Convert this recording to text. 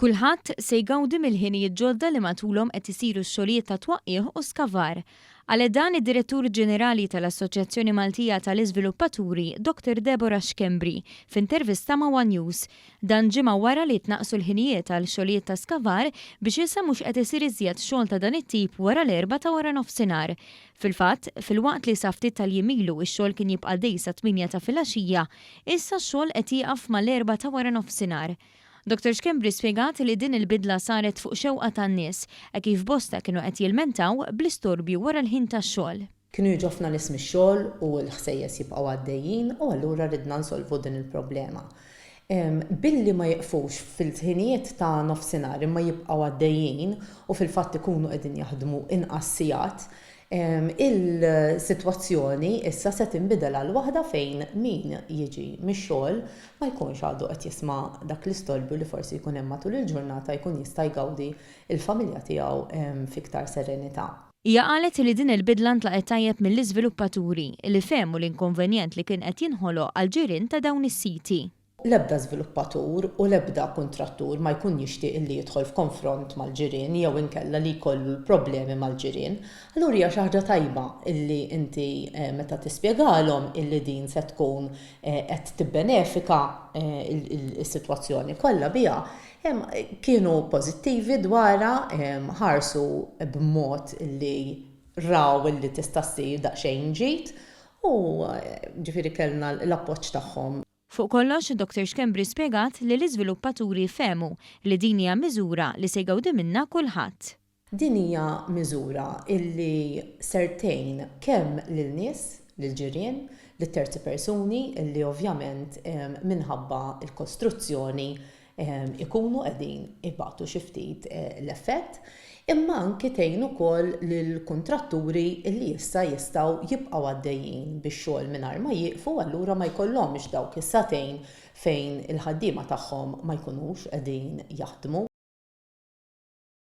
Kulħadd se jgawdi mill-ħinijiet ġodda li matulhom qed isiru x-xogħlijiet ta' twaqqih u skavar. Għal dan id-Direttur Ġenerali tal-Assoċjazzjoni Maltija tal-Iżviluppaturi, Dr. Deborah Xkembri, f'intervista ma' One News, dan ġimgħa wara li tnaqsu l-ħinijiet għal xogħlijiet ta' skavar biex issa mhux qed isir iżjed xogħol ta' dan it-tip wara l-4 ta' wara nofsinhar. Fil-fatt, fil-waqt li sa ftit tal-jimilu x-xogħol kien jibqa' dej sa 8 ta' filgħaxija, issa x-xogħol qed jieqaf mal-4 ta' wara nofsinhar. Dr. Xkembri spjegat li din il-bidla saret fuq xewqa tan-nies kif bosta kienu qed jilmentaw bl-istorbju wara l-ħin tax-xogħol. Kienu jiġu ħafna nies mix-xogħol u l-ħsejjes jibqgħu għaddejjin u allura ridna nsolvu din il-problema. Billi ma jiqfux fil-ħinijiet ta' nofsinhar imma jibqgħu għaddejjin u fil-fatt ikunu qegħdin jaħdmu inqas sigħat, il-sitwazzjoni issa se tinbidel għal waħda fejn min jiġi mix-xogħol ma jkunx għadu qed jisma' dak l-istorbju li forsi jkun hemm matul il-ġurnata jkun jista' jgawdi il-familja tiegħu fiktar serenità. Hija qalet li din il-bidla ntlaqet tajjeb mill-iżviluppaturi li fehmu l-inkonvenjent li kien qed jinħoloq għal ġirien ta' dawn is-siti. L-ebda żviluppatur u l-ebda kontrattur ma jkun jixtieq li jidħol f'konfront mal-ġirien jew inkella li jkollu problemi mal-ġirien. Allura hija xi ħaġa tajba illi inti meta tispjegalhom illi din se tkun qed tibbenefika is-sitwazzjoni kollha biha, kienu pożittivi dwarha, ħarsu b'mod illi raw illi tista' ssir daqsxejn ġid u ġifieri kellna l-appoġġ tagħhom. Fuq kollox, Dr. Xkembri spjegat li l-iżviluppaturi fehmu li din hija miżura li se jgawdi minnha kulħadd. Din hija miżura illi sertejn kemm lil-nies, lill-ġirien, lit-terzi persuni illi ovvjament minħabba l-kostruzzjoni ikunu qegħdin ibagħtu xi ftit l-effett, imma anke tgħin ukoll lill-kuntratturi li issa jistgħu jibqgħu għaddejjin bix-xogħol mingħajr ma jieqfu allura ma jkollhomx dawk is-satejn fejn il-ħaddiema tagħhom ma jkunux qegħdin jaħdmu.